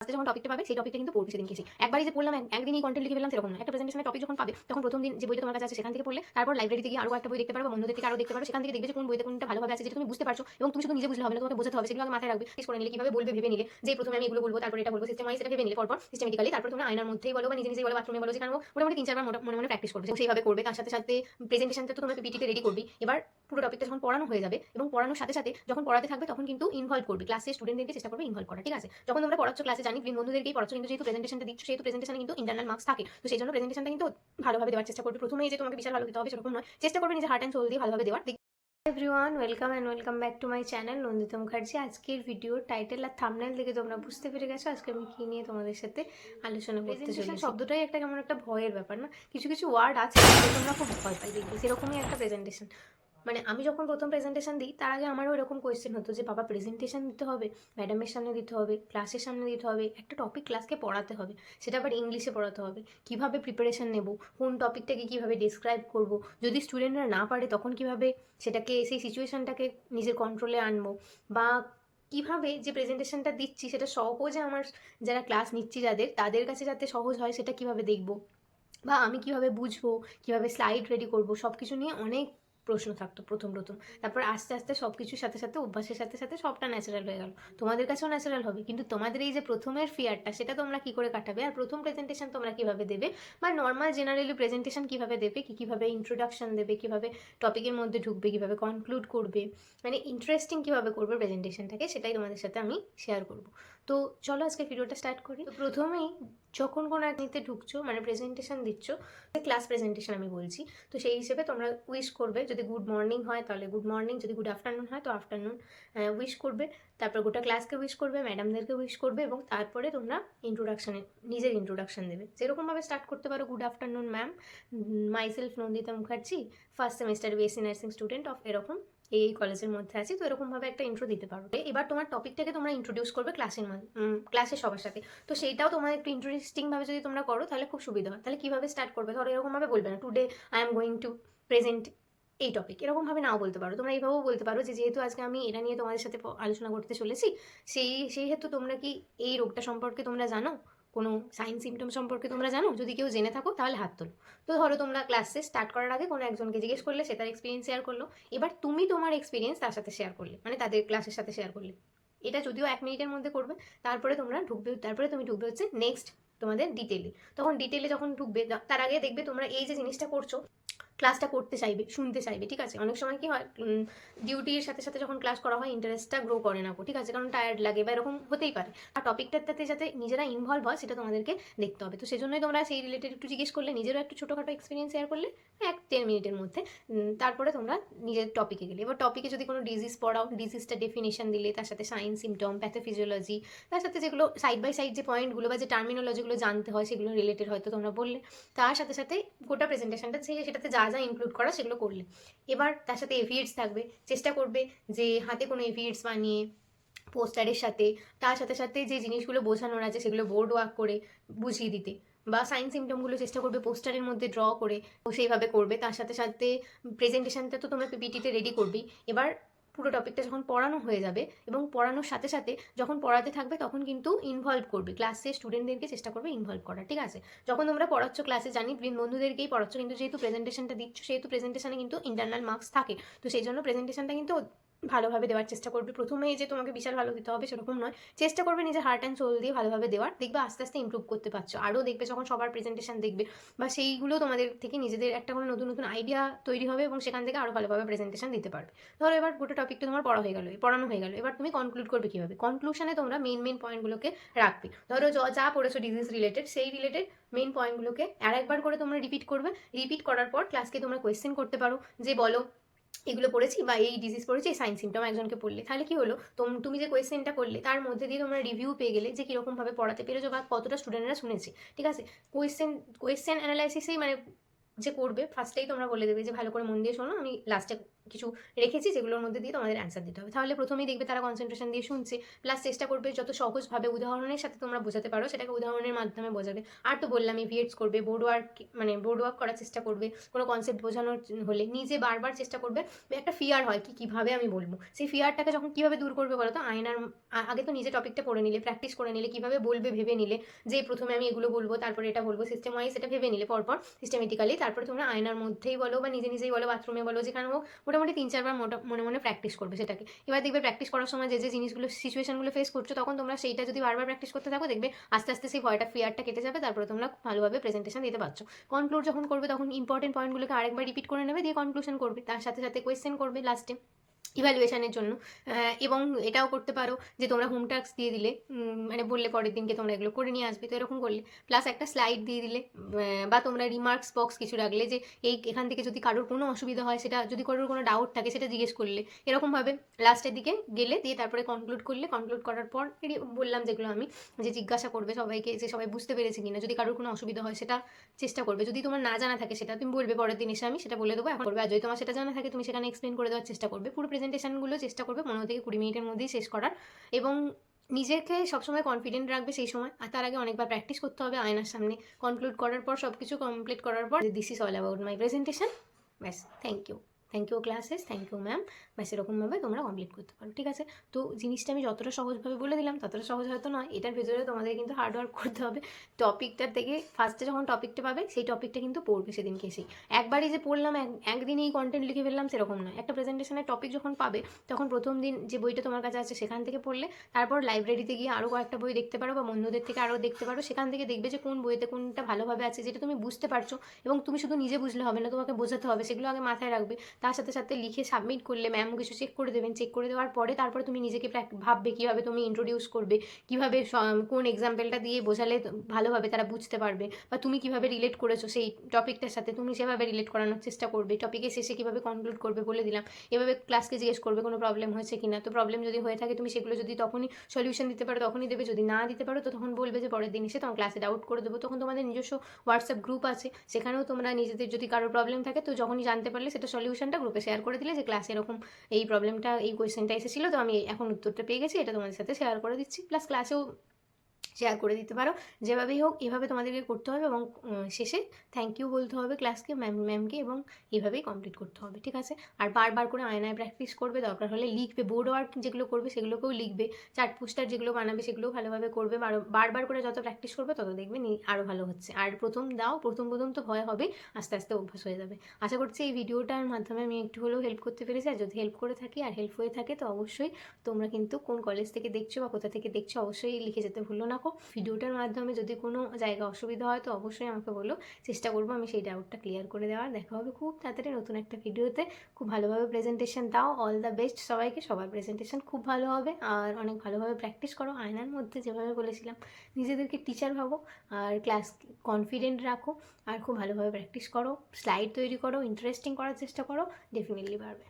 আজকে যখন টপিকটা পাবে সেই টপিকটা কিন্তু পড়বে সেদিন কিছু একবারই যে পড়লাম একদিনই কন্টেন্ট লিখে ফেললাম সেরকম না। একটা প্রেজেন্টেশনের টপিক যখন পাবে তখন প্রথম দিন যে বইটা তোমার কাছে আছে সেখান থেকে পড়লে তারপর লাইব্রেরিতে গিয়ে আরো একটা বই দেখতে পারো, বন্ধুদের থেকে আরো দেখতে পারো, সেখান থেকে দেখবে যে কোন বইতে কোনটা ভালোভাবে আছে যেটা তুমি বুঝতে পারছো এবং তুমি শুধু নিজে বুঝলে হবে না, তোমাকে বোঝাতে হবে। সেগুলো আগে মাথায় রাখবে, শেষ করে নিলে কিভাবে বলবে ভেবে নিলে যে প্রথমে আমি এগুলো বলবো তারপর এটা বলবো, সিস্টেম ওয়াইজ সেটা ভেবে নিলে পরপর সিস্টেমেটিক্যালি তারপর তোমরা আয়নার মধ্যেই বলো বা নিজে নিজেই বলো, বাথরুমে বলো, যেখানে মোটামুটি 3-4 বার মনে মনে প্র্যাকটিস করবে। সেইভাবে করবে। তার সাথে সাথে প্রেজেন্টেশনটা তো তোমরা পিপিটিতে রেডি করবি। এবার পুরো টপিকটা যখন পড়ানো হয়ে যাবে এবং পড়ানোর সাথে সাথে যখন পড়াতে থাকবে তখন কিন্তু ইনভলভ করবে, ক্লাসে স্টুডেন্টদেরকে চেষ্টা করবে ইনভলভ করা, ঠিক আছে? যখন তোমরা পড়াচ্ছ ক্লাসে জানি তুমি বন্ধুদেরকেই পড়াচ্ছ, কিন্তু যেহেতু প্রেজেন্টেশনটা দিচ্ছ সেহেতু প্রেজেন্টেশনে কিন্তু ইন্টারনাল মার্কস থাকে। তো সেই জন্য প্রেজেন্টেশনটা কিন্তু ভালোভাবে দেওয়ার চেষ্টা করবে। প্রথমেই যে তোমাকে বিশাল ভালো দিতে হবে সেরকম নয়, চেষ্টা করবে নিজের হার্ট অ্যান্ড সোল দিয়ে ভালোভাবে দেওয়ার। Everyone, welcome back to my channel Nandita Mukherjee. আজকের ভিডিওর টাইটেল আর থাম্বনেল দেখে তোমরা বুঝতে পেরে গেছো আজকে আমি কী নিয়ে তোমাদের সাথে আলোচনা করতে চলেছি। শব্দটাই একটা কেমন একটা ভয়ের ব্যাপার না? কিছু কিছু ওয়ার্ড আছে যেগুলো তোমরা খুব ভয় পাই দেখবে, সেরকমই একটা প্রেজেন্টেশন। মানে আমি যখন প্রথম প্রেজেন্টেশন দিই তার আগে আমারও এরকম কোয়েশ্চেন হতো যে বাবা প্রেজেন্টেশন দিতে হবে, ম্যাডামের সামনে দিতে হবে, ক্লাসের সামনে দিতে হবে, একটা টপিক ক্লাসকে পড়াতে হবে, সেটা আবার ইংলিশে পড়াতে হবে, কিভাবে প্রিপারেশন নেব, কোন টপিকটাকে কীভাবে ডিসক্রাইব করব, যদি স্টুডেন্টরা না পারে তখন কিভাবে সেটাকে সেই সিচুয়েশনটাকে নিজের কন্ট্রোলে আনবো, বা কিভাবে যে প্রেজেন্টেশনটা দিচ্ছি সেটা সহজে আমার যারা ক্লাস নিচ্ছি তাদের কাছে যাতে সহজ হয় সেটা কিভাবে দেখব, বা আমি কিভাবে বুঝবো, কিভাবে স্লাইড রেডি করব, সব কিছু নিয়ে অনেক প্রশ্ন থাকতো প্রথম তারপর আস্তে আস্তে সব কিছুর সাথে সাথে অভ্যাসের সাথে সাথে সবটা ন্যাচারাল হয়ে গেল। তোমাদের কাছেও ন্যাচারাল হবে, কিন্তু তোমাদের এই যে প্রথমের ফিয়ারটা সেটা তোমরা কী করে কাটাবে, আর প্রথম প্রেজেন্টেশন তোমরা কীভাবে দেবে, বা নর্মাল জেনারেলি প্রেজেন্টেশন কীভাবে দেবে, কীভাবে ইন্ট্রোডাকশন দেবে, কীভাবে টপিকের মধ্যে ঢুকবে, কীভাবে কনক্লুড করবে, মানে ইন্টারেস্টিং কীভাবে করবে প্রেজেন্টেশনটাকে, সেটাই তোমাদের সাথে আমি শেয়ার করব। তো চলো আজকে ভিডিওটা স্টার্ট করি। তো প্রথমেই যখন কোনো একনিতে ঢুকছো মানে প্রেজেন্টেশন দিচ্ছ, ক্লাস প্রেজেন্টেশন আমি বলছি, তো সেই হিসেবে তোমরা উইশ করবে। যদি গুড মর্নিং হয় তাহলে গুড মর্নিং, যদি গুড আফটারনুন হয় তো আফটারনুন উইশ করবে। তারপর গোটা ক্লাসকে উইশ করবে, ম্যাডামদেরকে উইশ করবে, এবং তারপরে তোমরা নিজের ইন্ট্রোডাকশন দেবে। যেরকমভাবে স্টার্ট করতে পারো, good afternoon ma'am, myself Nandita Mukherjee, first semester BSc nursing student of এরকম এই কলেজের মধ্যে আছি। তো এরকমভাবে একটা ইন্ট্রো দিতে পারো। এবার তোমার টপিকটাকে তোমরা ইন্ট্রোডিউস করবে ক্লাসের সবার সাথে। তো সেইটাও তোমার একটু ইন্টারেস্টিংভাবে যদি তোমরা করো তাহলে খুব সুবিধা হয়। তাহলে কীভাবে স্টার্ট করবে, ধরো এরকমভাবে বলবে না today I am going to present এই টপিক, এরকমভাবে নাও বলতে পারো। তোমরা এইভাবেও বলতে পারো যে যেহেতু আজকে আমি এটা নিয়ে তোমাদের সাথে আলোচনা করতে চলেছি, সেই হেতু তোমরা কি এই রোগটা সম্পর্কে তোমরা জানো, কোনো সাইন সিমটম সম্পর্কে তোমরা জানো? যদি কেউ জেনে থাকো তাহলে হাত তোলো। তো ধরো তোমরা ক্লাসে স্টার্ট করার আগে কোনো একজনকে জিজ্ঞেস করলে, সে তার এক্সপিরিয়েন্স শেয়ার করলো, এবার তুমি তোমার এক্সপিরিয়েন্স তার সাথে শেয়ার করলে, মানে তাদের ক্লাসের সাথে শেয়ার করলে। এটা যদিও 1 মিনিটের মধ্যে করবে। তারপরে তুমি ঢুকবে হচ্ছে নেক্সট তোমাদের ডিটেলে। তখন ডিটেলে যখন ঢুকবে তার আগে দেখবে তোমরা এই যে জিনিসটা করছো, ক্লাসটা করতে চাইবে, শুনতে চাইবে, ঠিক আছে? অনেক সময় কি হয়, ডিউটির সাথে সাথে যখন ক্লাস করা হয় ইন্টারেস্টটা গ্রো করে না, ঠিক আছে? কারণ টায়ার্ড লাগে বা এরকম হতেই পারে। আর টপিকটাতে যাতে নিজেরা ইনভলভ হয় সেটা তোমাদেরকে দেখতে হবে। তো সেজন্যই তোমরা সেই রিলেটেড একটু জিজ্ঞেস করলে, নিজেরও একটু ছোটোখাটো এক্সপিরিয়েন্স শেয়ার করলে 1-10 মিনিটের মধ্যে। তারপরে তোমরা নিজের টপিকে গেলে। এবার টপিকে যদি কোনো ডিজিজ পড়াও, ডিজিজটা ডেফিনেশন দিলে, তার সাথে সাইন সিমটম, প্যাথোফিজিওলজি, তার সাথে যেগুলো সাইড বাই সাইড যে পয়েন্টগুলো বা যে টার্মিনোলজিগুলো জানতে হয় সেগুলো রিলেটেড হয়তো তোমরা বললে। তার সাথে সাথে গোটা প্রেজেন্টেশনটা সেটাতে যা যা ইনক্লুড করা সেগুলো করলে। এবার তার সাথে এভিয়েটস থাকবে, চেষ্টা করবে যে হাতে কোনো এভিয়েটস বানিয়ে পোস্টারের সাথে, তার সাথে সাথে যে জিনিসগুলো বোঝানোর আছে সেগুলো বোর্ড ওয়ার্ক করে বুঝিয়ে দিতে, বা সাইন সিমটমগুলো চেষ্টা করবে পোস্টারের মধ্যে ড্র করে সেইভাবে করবে। তার সাথে সাথে প্রেজেন্টেশনটা তো তোমরা পিপিটিতে রেডি করবেই। এবার পুরো টপিকটা যখন পড়ানো হয়ে যাবে এবং পড়ানোর সাথে সাথে যখন পড়াতে থাকবে তখন কিন্তু ইনভলভ করবে, ক্লাসে স্টুডেন্টদেরকে চেষ্টা করবে ইনভলভ করা, ঠিক আছে? যখন তোমরা পড়াচ্ছ ক্লাসে জানি বন্ধুদেরকেই পড়াচ্ছ, কিন্তু যেহেতু প্রেজেন্টেশনটা দিচ্ছ সেহেতু প্রেজেন্টেশনে কিন্তু ইন্টারনাল মার্কস থাকে। তো সেই জন্য প্রেজেন্টেশনটা কিন্তু ভালোভাবে দেওয়ার চেষ্টা করবে। প্রথমেই যে তোমাকে বিশাল ভালো দিতে হবে সেরকম নয়, চেষ্টা করবে নিজের হার্ট অ্যান্ড সোল দিয়ে ভালোভাবে দেওয়ার। দেখবে আস্তে আস্তে ইমপ্রুভ করতে পারছো। আরও দেখবে যখন সবার প্রেজেন্টেশন দেখবে বা সেইগুলো তোমাদের থেকে নিজেদের একটা কোনো নতুন নতুন আইডিয়া তৈরি হবে এবং সেখান থেকে আরও ভালোভাবে প্রেজেন্টেশন দিতে পারবে। ধরো এবার গোটা টপিকটা তোমার পড়ানো হয়ে গেল, এবার তুমি কনক্লুড করবে কীভাবে? কনক্লুশনে তোমরা মেন পয়েন্টগুলোকে রাখবে। ধরো যা পড়েছো ডিজিজ রিলেটেড, সেই রিলেটেড মেন পয়েন্টগুলোকে আরেকবার করে তোমরা রিপিট করবে। রিপিট করার পর ক্লাসকে তোমরা কোয়েশ্চেন করতে পারো যে বলো এগুলো পড়েছি বা এই ডিজিজ পড়েছি, এই সাইন সিমটম একজনকে পড়লে। তাহলে কি হলো, তুমি যে কোয়েশ্চেনটা করলে তার মধ্যে দিয়ে তোমরা রিভিউ পেয়ে গেলে যে কীরকমভাবে পড়াতে পেরেছো বা কতটা স্টুডেন্টরা শুনেছে, ঠিক আছে? কোয়েশ্চেন অ্যানালাইসিসেই মানে যে করবে ফার্স্টেই তোমরা বলে দেবে যে ভালো করে মন দিয়ে শোনো, আমি লাস্টে কিছু রেখেছি, যেগুলোর মধ্যে দিয়ে তোমাদের অ্যান্সার দিতে হবে। তাহলে প্রথমেই দেখবে তারা কনসেন্ট্রেশন দিয়ে শুনছে, প্লাস চেষ্টা করবে যত সহজভাবে উদাহরণের সাথে তোমরা বোঝাতে পারো সেটাকে উদাহরণের মাধ্যমে বোঝাবে। আর তো বললাম ভিএডস করবে, বোর্ড ওয়ার্ক মানে বোর্ড ওয়ার্ক করার চেষ্টা করবে, কোনো কনসেপ্ট বোঝানোর হলে নিজে বারবার চেষ্টা করবে। একটা ফিয়ার হয় কি কীভাবে আমি বলবো, সেই ফিয়ারটাকে যখন কীভাবে দূর করবে বলো তো, আয়নার আগে তো নিজে টপিকটা পড়ে নিলে, প্র্যাকটিস করে নিলে, কীভাবে বলবে ভেবে নিলে, যে প্রথমে আমি এগুলো বলবো তারপরে এটা বলবো, সিস্টেম ওয়াইজ এটা ভেবে নিলে পরপর সিস্টেমেটিক্যালি, তারপরে তোমরা আয়নার মধ্যেই বলো বা নিজে নিজেই বলো, বাথরুমে বলো, যেখানে হোক মোটামুটি 3-4 বার মনে মনে প্র্যাকটিস করবে সেটাকে। এবার দেখবে প্র্যাকটিস করার সময় যে যে জিনিসগুলো সিচুয়েশনগুলো ফেস করছো, তখন তোমরা সেইটা যদি বারবার প্র্যাকটিস করতে থাকো, দেখবে আস্তে আস্তে সেই ভয়টা ফিয়ারটা কেটে যাবে, তারপরে তোমরা ভালোভাবে প্রেজেন্টেশন দিতে পারছো। কনক্লুড যখন করবে তখন ইম্পর্টেন্ট পয়েন্টগুলোকে আরেকবার রিপিট করে নেবে, দিয়ে কনক্লুশন করবে, তার সাথে সাথে কোয়েশ্চেন করবে লাস্টে ইভ্যালুয়েশনের জন্য। এবং এটাও করতে পারো যে তোমরা হোম টাস্ক দিয়ে দিলে, মানে বললে পরের দিনকে তোমরা এগুলো করে নিয়ে আসবে, তো এরকম করলে প্লাস একটা স্লাইড দিয়ে দিলে, বা তোমরা রিমার্কস বক্স কিছু রাখলে যে এখান থেকে যদি কারোর কোনো অসুবিধা হয়, সেটা যদি কারোর কোনো ডাউট থাকে সেটা জিজ্ঞেস করলে, এরকমভাবে লাস্টের দিকে গেলে দিয়ে তারপরে কনক্লুড করলে, কনক্লুড করার পর বললাম যেগুলো আমি, যে জিজ্ঞাসা করবে সবাইকে যে সবাই বুঝতে পেরেছে কিনা, যদি কারোর কোনো অসুবিধা হয় সেটা চেষ্টা করবে, যদি তোমার না জানা থাকে সেটা তুমি বলবে পরের দিন এসে আমি সেটা বলে দেবো, এখন করবে। আর যদি তোমার সেটা জানা থাকে তুমি সেখানে এক্সপ্লেন করে দেওয়ার চেষ্টা করবে। পুরো প্রেজেন্টেশনগুলো চেষ্টা করবে 15 থেকে 20 মিনিটের মধ্যেই শেষ করার, এবং নিজেকে সবসময় কনফিডেন্ট রাখবে সেই সময়। আর তার আগে অনেকবার প্র্যাকটিস করতে হবে আয়নার সামনে। কনক্লুড করার পর সব কিছু কমপ্লিট করার পর, this is all about my presentation, ব্যাস। Thank you classes, thank you ma'am, ব্যাস এরকমভাবে তোমরা কমপ্লিট করতে পারো, ঠিক আছে? তো জিনিসটা আমি যতটা সহজভাবে বলে দিলাম ততটা সহজ হয়তো নয়, এটার ভেতরে তোমাদের কিন্তু হার্ড ওয়ার্ক করতে হবে। টপিকটার থেকে ফার্স্টে যখন টপিকটা পাবে সেই টপিকটা কিন্তু পড়বে সেদিনকে এসেই। একবারই যে পড়লাম একদিনেই কন্টেন্ট লিখে ফেললাম সেরকম নয়। একটা প্রেজেন্টেশনের টপিক যখন পাবে তখন প্রথম দিন যে বইটা তোমার কাছে আছে সেখান থেকে পড়লে, তারপর লাইব্রেরিতে গিয়ে আরও কয়েকটা বই দেখতে পারো, বা বন্ধুদের থেকে আরও দেখতে পারো, সেখান থেকে দেখবে যে কোন বইতে কোনটা ভালোভাবে আছে, যেটা তুমি বুঝতে পারছো। এবং তুমি শুধু নিজে বুঝলে হবে না, তোমাকে বোঝাতে হবে, সেগুলো আগে মাথায় রাখবে। তার সাথে সাথে লিখে সাবমিট করলে ম্যাম কিছু চেক করে দেবেন, চেক করে দেওয়ার পরে তারপরে তুমি নিজেকে ভাববে কীভাবে তুমি ইন্ট্রোডিউস করবে, কীভাবে কোন এক্সাম্পলটা দিয়ে বোঝালে ভালোভাবে তারা বুঝতে পারবে, বা তুমি কীভাবে রিলেট করেছো সেই টপিকটার সাথে, তুমি সেভাবে রিলেট করানোর চেষ্টা করবে। টপিকের শেষে কীভাবে কনক্লুড করবে বলে দিলাম। এভাবে ক্লাসকে জিজ্ঞেস করবে কোনো প্রবলেম হয়েছে কিনা, তো প্রবলেম যদি হয়ে থাকে তুমি সেগুলো যদি তখনই সলিউশন দিতে পারো তখনই দেবে, যদি না দিতে পারো তো তখন বলবে যে পরের দিন এসে তখন ক্লাসে ডাউট করে দেবো। তখন তোমাদের নিজস্ব হোয়াটসঅ্যাপ গ্রুপ আছে, সেখানেও তোমরা নিজেদের যদি কারোর প্রবলেম থাকে তো যখনই জানতে পারলে সেটা সলিউশনটা গ্রুপে শেয়ার করে দিলে, যে ক্লাসে এরকম এই প্রবলেমটা, এই কোয়েশ্চেনটা এসেছিলো, তো আমি এখন উত্তরটা পেয়ে গেছি, এটা তোমাদের সাথে শেয়ার করে দিচ্ছি। প্লাস ক্লাসেও শেয়ার করে দিতে পারো। যেভাবেই হোক এভাবে তোমাদেরকে করতে হবে, এবং শেষে থ্যাংক ইউ বলতে হবে ক্লাসকে, ম্যামকে, এবং এভাবেই কমপ্লিট করতে হবে, ঠিক আছে? আর বারবার করে আয়নায় প্র্যাকটিস করবে, দরকার হলে লিখবে, বোর্ড ওয়ার্ক যেগুলো করবে সেগুলোকেও লিখবে, চার্ট পোস্টার যেগুলো বানাবে সেগুলোও ভালোভাবে করবে। বারবার করে যত প্র্যাকটিস করবে তত দেখবে আরও ভালো হচ্ছে। আর প্রথম তো ভয় হবে, আস্তে আস্তে অভ্যাস হয়ে যাবে। আশা করছি এই ভিডিওটার মাধ্যমে আমি একটু হলেও হেল্প করতে পেরেছি। আর যদি হেল্প করে থাকি আর হেল্প হয়ে থাকে তো অবশ্যই তোমরা কিন্তু কোন কলেজ থেকে দেখছো বা কোথা থেকে দেখছো অবশ্যই লিখে যেতে ভুলো না। ভিডিওটার মাধ্যমে যদি কোনো জায়গা অসুবিধা হয় তো অবশ্যই আমাকে বলো, চেষ্টা করবো আমি সেই ডাউটটা ক্লিয়ার করে দেওয়ার। দেখা হবে খুব তাড়াতাড়ি নতুন একটা ভিডিওতে। খুব ভালোভাবে প্রেজেন্টেশন দাও, অল দ্য বেস্ট সবাইকে। সবার প্রেজেন্টেশন খুব ভালো হবে, আর অনেক ভালোভাবে প্র্যাকটিস করো আয়নার মধ্যে, যেভাবে বলেছিলাম নিজেদেরকে টিচার ভাবো, আর ক্লাস কনফিডেন্ট রাখো, আর খুব ভালোভাবে প্র্যাকটিস করো, স্লাইড তৈরি করো, ইন্টারেস্টিং করার চেষ্টা করো, ডেফিনেটলি পারবে।